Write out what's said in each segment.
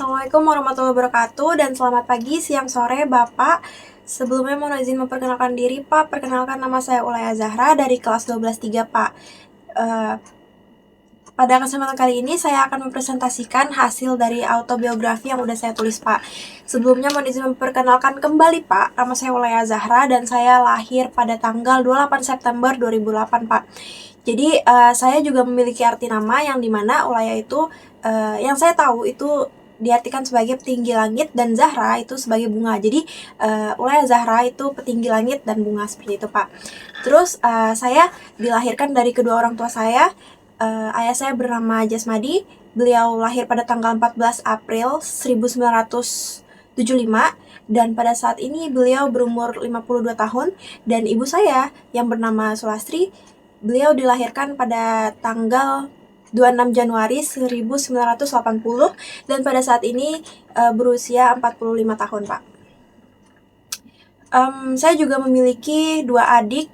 Assalamualaikum warahmatullahi wabarakatuh dan selamat pagi, siang, sore, Bapak. Sebelumnya mohon izin memperkenalkan diri, Pak. Perkenalkan, nama saya Ulaya Zahra dari kelas 12-3, Pak. Eh, Pada kesempatan kali ini saya akan mempresentasikan hasil dari autobiografi yang udah saya tulis, Pak. Sebelumnya mohon izin memperkenalkan kembali, Pak. Nama saya Ulaya Zahra dan saya lahir pada tanggal 28 September 2008, Pak. Jadi saya juga memiliki arti nama yang dimana Ulaya itu yang saya tahu itu diartikan sebagai petinggi langit dan Zahra itu sebagai bunga. Jadi Ulaya Zahra itu petinggi langit dan bunga, seperti itu, Pak. Terus saya dilahirkan dari kedua orang tua saya. Ayah saya bernama Jasmadi. Beliau lahir pada tanggal 14 April 1975 dan pada saat ini beliau berumur 52 tahun, dan ibu saya yang bernama Sulastri, beliau dilahirkan pada tanggal 26 Januari 1980 dan pada saat ini berusia 45 tahun, Pak. Saya juga memiliki dua adik.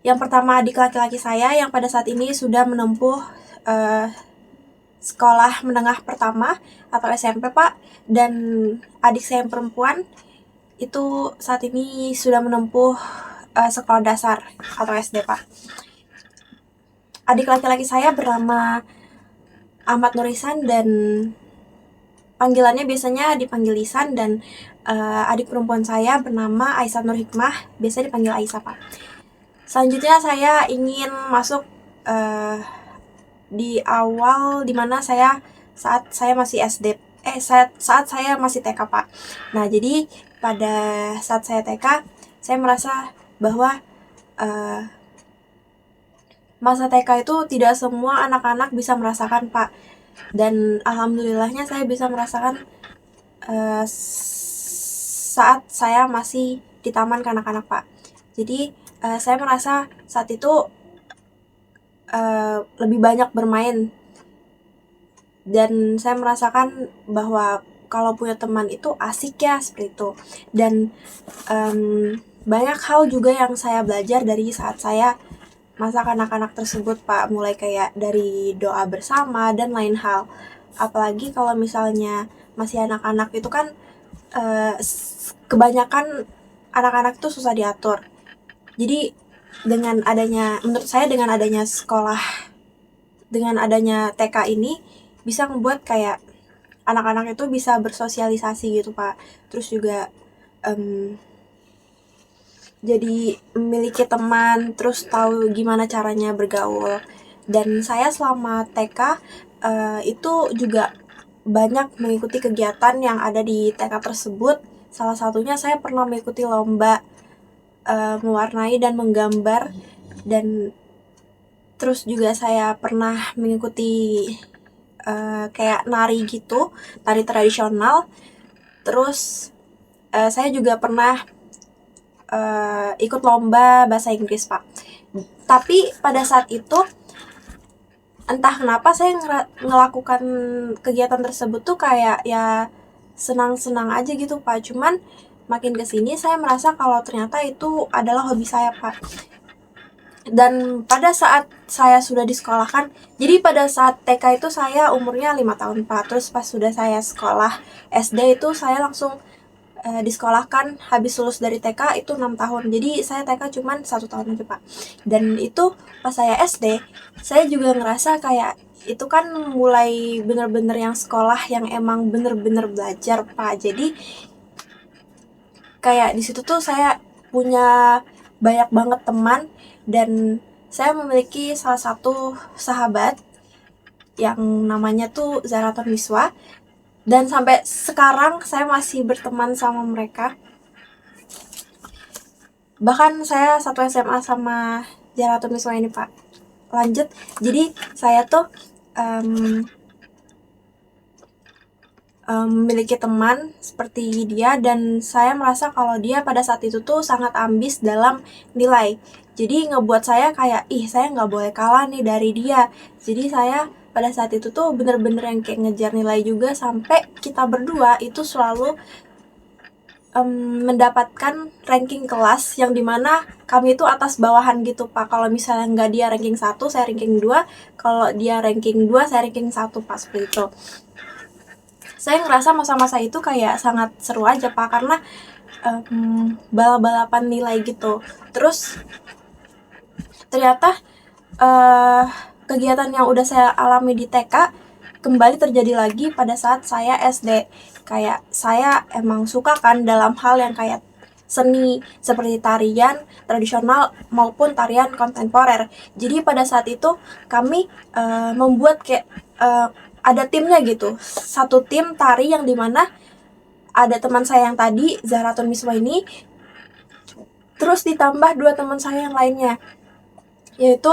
Yang pertama adik laki-laki saya yang pada saat ini sudah menempuh sekolah menengah pertama atau SMP, Pak. Dan adik saya yang perempuan itu saat ini sudah menempuh sekolah dasar atau SD, Pak. Adik laki-laki saya bernama Ahmad Nurisan dan panggilannya biasanya dipanggil Isan, dan adik perempuan saya bernama Aisyah Nur Hikmah, biasa dipanggil Aisyah, Pak. Selanjutnya saya ingin masuk di awal dimana saat saya masih SD, saat saya masih TK, Pak. Nah, jadi pada saat saya TK, saya merasa bahwa masa TK itu tidak semua anak-anak bisa merasakan, Pak. Dan alhamdulillahnya saya bisa merasakan saat saya masih di taman kanak-kanak, Pak. Jadi saya merasa saat itu lebih banyak bermain, dan saya merasakan bahwa kalau punya teman itu asik ya, seperti itu. Dan banyak hal juga yang saya belajar dari saat saya masa kanak-kanak tersebut, Pak. Mulai kayak dari doa bersama dan lain hal. Apalagi kalau misalnya masih anak-anak itu kan kebanyakan anak-anak itu susah diatur. Jadi menurut saya dengan adanya sekolah, dengan adanya TK ini bisa membuat kayak anak-anak itu bisa bersosialisasi gitu, Pak. Terus juga jadi memiliki teman, terus tahu gimana caranya bergaul. Dan saya selama TK itu juga banyak mengikuti kegiatan yang ada di TK tersebut. Salah satunya saya pernah mengikuti lomba mewarnai dan menggambar, dan terus juga saya pernah mengikuti kayak nari gitu, tari tradisional. Terus saya juga pernah ikut lomba bahasa Inggris, Pak. Tapi pada saat itu entah kenapa saya ngelakukan kegiatan tersebut tuh kayak ya senang-senang aja gitu, Pak. Cuman makin kesini saya merasa kalau ternyata itu adalah hobi saya, Pak. Dan pada saat saya sudah disekolahkan, jadi pada saat TK itu saya umurnya 5 tahun, Pak. Terus pas sudah saya sekolah SD itu saya langsung disekolahkan, habis lulus dari TK itu 6 tahun. Jadi saya TK cuman 1 tahun aja, Pak. Dan itu pas saya SD, saya juga ngerasa kayak itu kan mulai bener-bener yang sekolah yang emang bener-bener belajar, Pak. Jadi kayak di situ tuh saya punya banyak banget teman, dan saya memiliki salah satu sahabat yang namanya tuh Zaraton Wiswa, dan sampai sekarang saya masih berteman sama mereka. Bahkan saya satu SMA sama Zaraton Wiswa ini, Pak. Lanjut, jadi saya tuh memiliki teman seperti dia, dan saya merasa kalau dia pada saat itu tuh sangat ambis dalam nilai. Jadi ngebuat saya kayak, saya nggak boleh kalah nih dari dia. Jadi saya pada saat itu tuh bener-bener yang kayak ngejar nilai juga, sampai kita berdua itu selalu mendapatkan ranking kelas yang dimana kami itu atas bawahan gitu, Pak. Kalau misalnya nggak dia ranking 1, saya ranking 2. Kalau dia ranking 2, saya ranking 1, Pak, seperti itu. saya ngerasa masa-masa itu kayak sangat seru aja Pak, karena balap-balapan nilai gitu. Terus ternyata kegiatan yang udah saya alami di TK kembali terjadi lagi pada saat saya SD. Kayak saya emang suka kan dalam hal yang kayak seni seperti tarian tradisional maupun tarian kontemporer. Jadi pada saat itu kami membuat kayak ada timnya gitu. Satu tim tari yang dimana ada teman saya yang tadi Zahratun Miswa ini, terus ditambah 2 teman saya yang lainnya, yaitu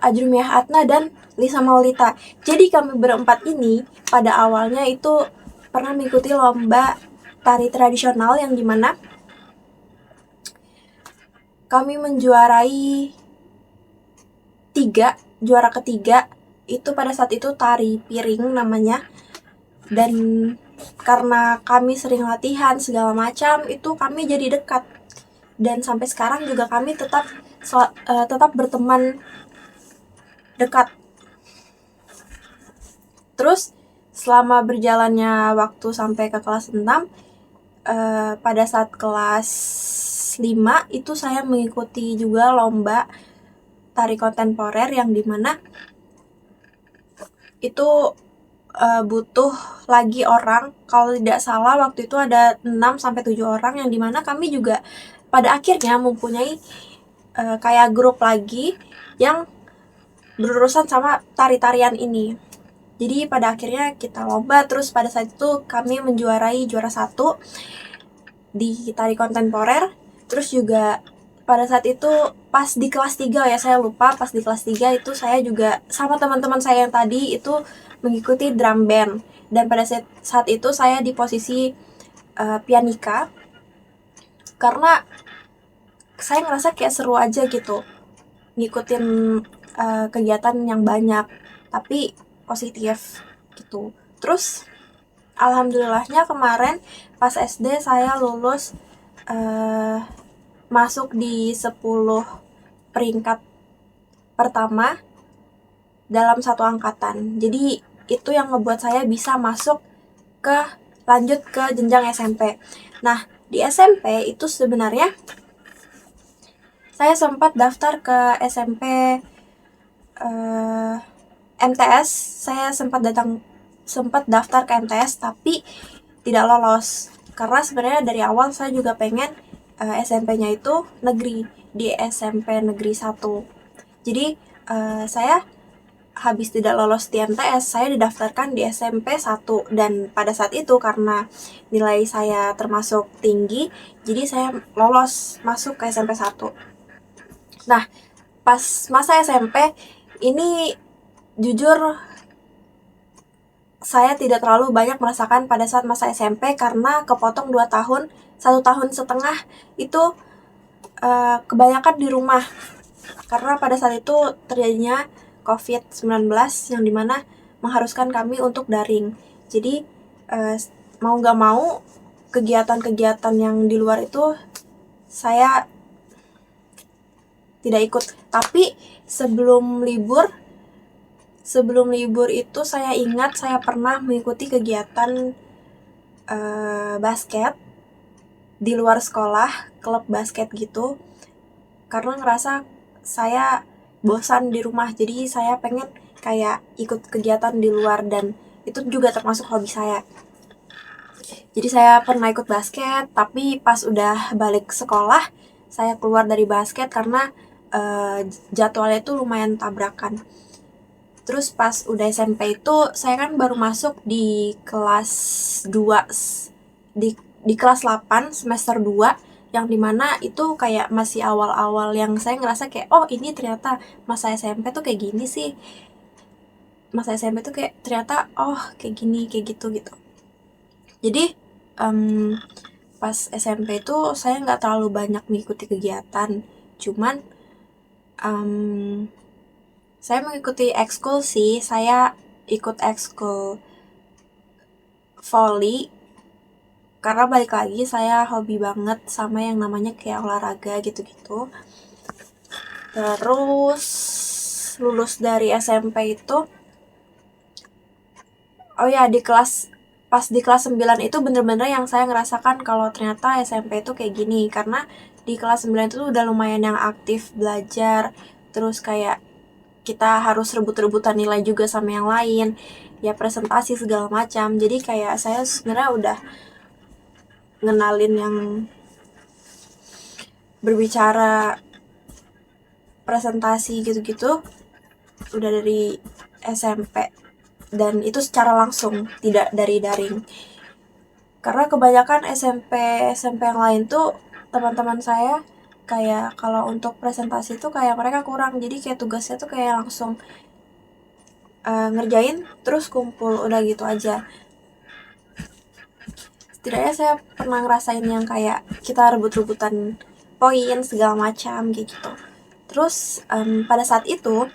Ajrumiyah Atna dan Lisa Maulita. Jadi kami berempat ini pada awalnya itu pernah mengikuti lomba tari tradisional yang dimana kami menjuarai juara ketiga. Itu pada saat itu tari piring namanya. Dan karena kami sering latihan segala macam, itu kami jadi dekat. Dan sampai sekarang juga kami tetap berteman dekat. Terus selama berjalannya waktu sampai ke kelas 6, pada saat kelas 5 itu saya mengikuti juga lomba tari kontemporer yang dimana itu butuh lagi orang. Kalau tidak salah waktu itu ada 6-7 orang, yang dimana kami juga pada akhirnya mempunyai kayak grup lagi yang berurusan sama tari-tarian ini. Jadi pada akhirnya kita lomba, terus pada saat itu kami menjuarai juara 1 di tari kontemporer. Terus juga pada saat itu pas di kelas 3 ya, saya lupa, pas di kelas 3 itu saya juga sama teman-teman saya yang tadi itu mengikuti drum band. Dan pada saat itu saya di posisi pianika, karena saya ngerasa kayak seru aja gitu ngikutin kegiatan yang banyak tapi positif gitu. Terus alhamdulillahnya kemarin pas SD saya lulus masuk di 10 peringkat pertama dalam satu angkatan. Jadi itu yang ngebuat saya bisa masuk lanjut ke jenjang SMP. Nah, di SMP itu sebenarnya saya sempat daftar ke SMP MTS. Saya sempat daftar ke MTS tapi tidak lolos, karena sebenarnya dari awal saya juga pengen SMP-nya itu negeri, di SMP Negeri 1. Jadi saya habis tidak lolos di MTS, saya didaftarkan di SMP 1. Dan pada saat itu karena nilai saya termasuk tinggi, jadi saya lolos masuk ke SMP 1. Nah, pas masa SMP ini jujur saya tidak terlalu banyak merasakan pada saat masa SMP karena kepotong 2 tahun, 1,5 tahun itu kebanyakan di rumah. Karena pada saat itu terjadinya COVID-19 yang dimana mengharuskan kami untuk daring. Jadi mau gak mau kegiatan-kegiatan yang di luar itu saya tidak ikut. Tapi sebelum libur itu saya ingat saya pernah mengikuti kegiatan basket di luar sekolah, klub basket gitu, karena ngerasa saya bosan di rumah. Jadi saya pengen kayak ikut kegiatan di luar, dan itu juga termasuk hobi saya. Jadi saya pernah ikut basket, tapi pas udah balik sekolah saya keluar dari basket karena jadwalnya itu lumayan tabrakan. Terus pas udah SMP itu saya kan baru masuk di kelas 2, di kelas 8 semester 2, yang dimana itu kayak masih awal-awal yang saya ngerasa kayak oh ini ternyata masa SMP tuh kayak gini sih, masa SMP tuh kayak ternyata oh kayak gini kayak gitu. Jadi pas SMP itu saya nggak terlalu banyak mengikuti kegiatan, cuman saya mengikuti ekskul sih. Saya ikut ekskul volley karena balik lagi saya hobi banget sama yang namanya kayak olahraga gitu-gitu. Terus lulus dari SMP itu di kelas pas di kelas 9 itu bener-bener yang saya ngerasakan kalau ternyata SMP itu kayak gini, karena di kelas 9 itu udah lumayan yang aktif belajar, terus kayak kita harus rebut-rebutan nilai juga sama yang lain, ya presentasi segala macam. Jadi kayak saya sebenarnya udah ngenalin yang berbicara presentasi gitu-gitu udah dari SMP, dan itu secara langsung, tidak dari daring. Karena kebanyakan SMP yang lain tuh teman-teman saya kayak kalau untuk presentasi tuh kayak mereka kurang, jadi kayak tugasnya tuh kayak langsung ngerjain terus kumpul udah gitu aja. Setidaknya saya pernah ngerasain yang kayak kita rebut-rebutan poin segala macam kayak gitu. Terus pada saat itu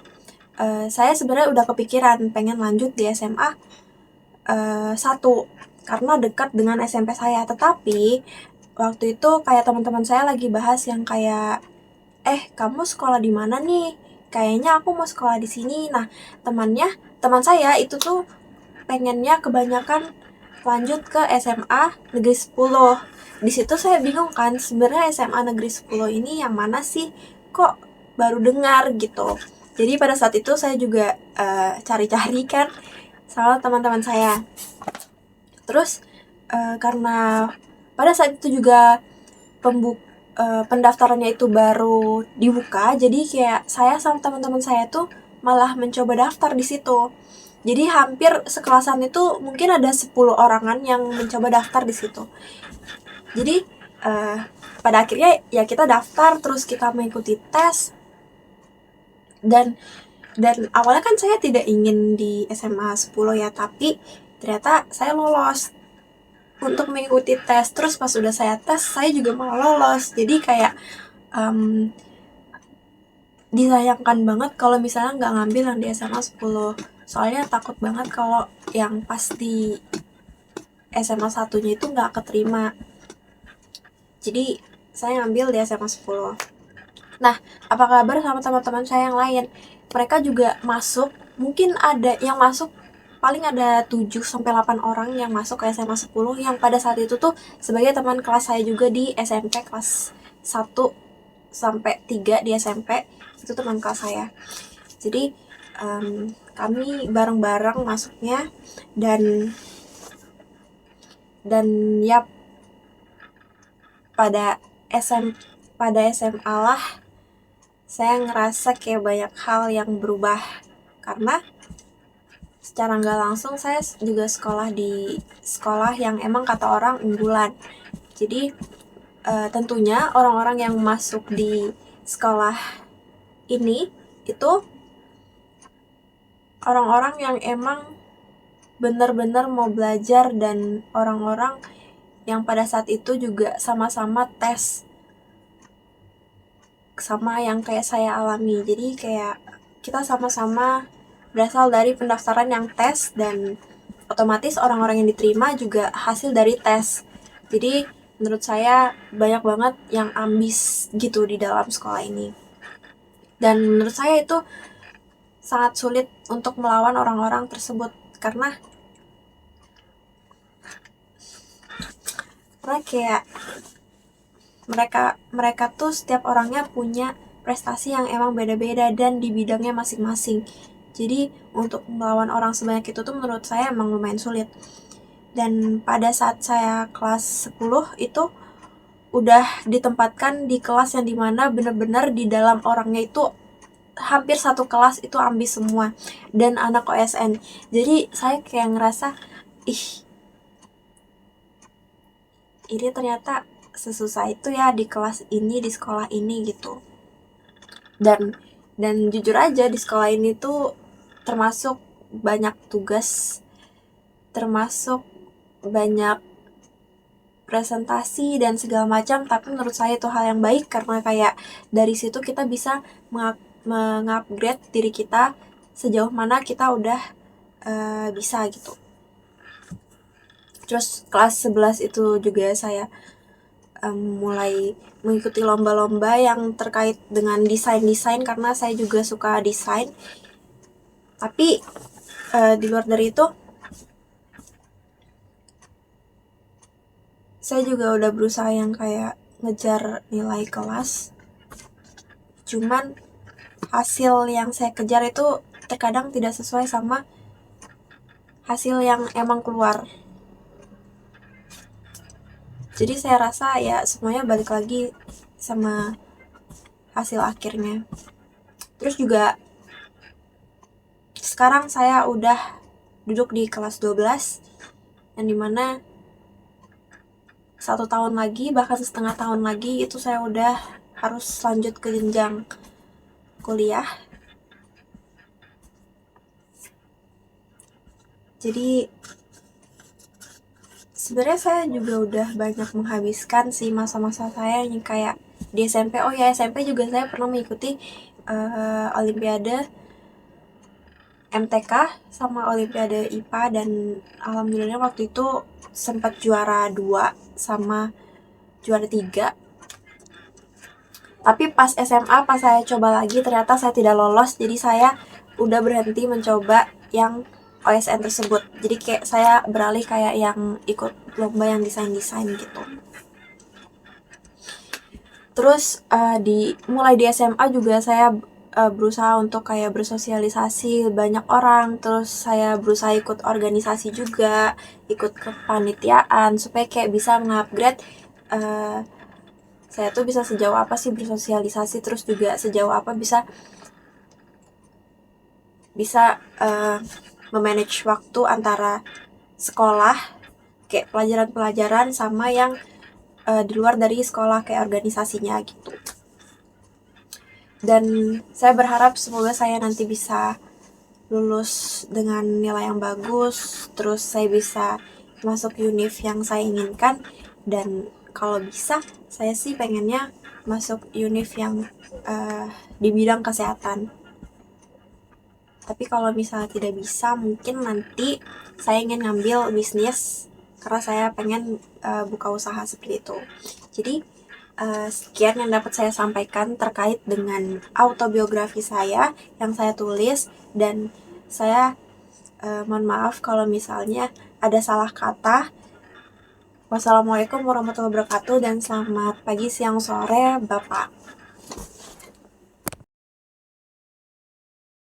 saya sebenarnya udah kepikiran pengen lanjut di SMA 1 karena dekat dengan SMP saya. Tetapi waktu itu kayak teman-teman saya lagi bahas yang kayak, kamu sekolah di mana nih? Kayaknya aku mau sekolah di sini. Nah, teman saya itu tuh pengennya kebanyakan lanjut ke SMA Negeri 10. Di situ saya bingung kan, sebenarnya SMA Negeri 10 ini yang mana sih? Kok baru dengar gitu. Jadi pada saat itu saya juga cari-cari kan sama teman-teman saya. Terus karena pada saat itu juga pendaftarannya itu baru dibuka, jadi kayak saya sama teman-teman saya tuh malah mencoba daftar di situ. Jadi hampir sekelasan itu mungkin ada 10 orangan yang mencoba daftar di situ. Jadi pada akhirnya ya kita daftar, terus kita mengikuti tes, dan awalnya kan saya tidak ingin di SMA 10 ya, tapi ternyata saya lolos untuk mengikuti tes. Terus pas udah saya tes, saya juga malah lolos. Jadi kayak disayangkan banget kalau misalnya nggak ngambil yang di SMA 10. Soalnya takut banget kalau yang pas di SMA 1-nya itu nggak keterima. Jadi saya ngambil di SMA 10. Nah, apa kabar sama teman-teman saya yang lain? Mereka juga masuk, mungkin ada yang masuk, paling ada 7-8 orang yang masuk ke SMA 10 yang pada saat itu tuh sebagai teman kelas saya juga di SMP kelas 1 sampai 3 di SMP, itu teman kelas saya. Jadi kami bareng-bareng masuknya, dan ya pada SMA lah saya ngerasa kayak banyak hal yang berubah, karena secara nggak langsung saya juga sekolah di sekolah yang emang kata orang unggulan. Jadi tentunya orang-orang yang masuk di sekolah ini itu orang-orang yang emang benar-benar mau belajar, dan orang-orang yang pada saat itu juga sama-sama tes sama yang kayak saya alami. Jadi kayak kita sama-sama berasal dari pendaftaran yang tes, dan otomatis orang-orang yang diterima juga hasil dari tes. Jadi menurut saya banyak banget yang ambis gitu di dalam sekolah ini. Dan menurut saya itu sangat sulit untuk melawan orang-orang tersebut, karena kayak mereka tuh setiap orangnya punya prestasi yang emang beda-beda dan di bidangnya masing-masing. Jadi untuk melawan orang sebanyak itu tuh menurut saya emang lumayan sulit. Dan pada saat saya kelas 10 itu udah ditempatkan di kelas yang dimana bener-bener di dalam orangnya itu hampir satu kelas itu ambis semua, dan anak OSN. Jadi saya kayak ngerasa, ini ternyata sesusah itu ya di kelas ini, di sekolah ini gitu. Dan jujur aja di sekolah ini tuh termasuk banyak tugas, termasuk banyak presentasi dan segala macam, tapi menurut saya itu hal yang baik, karena kayak dari situ kita bisa mengupgrade diri kita sejauh mana kita udah bisa gitu. Terus kelas 11 itu juga saya mulai mengikuti lomba-lomba yang terkait dengan desain-desain, karena saya juga suka desain. Tapi di luar dari itu saya juga udah berusaha yang kayak ngejar nilai kelas, cuman hasil yang saya kejar itu terkadang tidak sesuai sama hasil yang emang keluar. Jadi saya rasa ya semuanya balik lagi sama hasil akhirnya. Terus juga sekarang saya udah duduk di kelas 12, yang dimana 1 tahun lagi, bahkan setengah tahun lagi itu saya udah harus lanjut ke jenjang kuliah. Jadi sebenarnya saya juga udah banyak menghabiskan sih masa-masa saya yang kayak di SMP. Oh ya, SMP juga saya pernah mengikuti Olimpiade MTK sama Olimpiade IPA, dan alhamdulillah waktu itu sempat juara 2 sama juara 3. Tapi pas SMA, pas saya coba lagi ternyata saya tidak lolos, jadi saya udah berhenti mencoba yang OSN tersebut. Jadi kayak saya beralih kayak yang ikut lomba yang desain-desain gitu. Terus mulai di SMA juga saya berusaha untuk kayak bersosialisasi banyak orang, terus saya berusaha ikut organisasi juga, ikut kepanitiaan supaya kayak bisa mengupgrade saya tuh bisa sejauh apa sih bersosialisasi, terus juga sejauh apa bisa memanage waktu antara sekolah kayak pelajaran-pelajaran sama yang di luar dari sekolah kayak organisasinya gitu. Dan saya berharap semoga saya nanti bisa lulus dengan nilai yang bagus, terus saya bisa masuk univ yang saya inginkan, dan kalau bisa saya sih pengennya masuk univ yang di bidang kesehatan. Tapi kalau misalnya tidak bisa, mungkin nanti saya ingin ngambil bisnis karena saya pengen buka usaha seperti itu. Jadi sekian yang dapat saya sampaikan terkait dengan autobiografi saya yang saya tulis, dan saya mohon maaf kalau misalnya ada salah kata. Wassalamualaikum warahmatullahi wabarakatuh, dan selamat pagi, siang, sore, Bapak.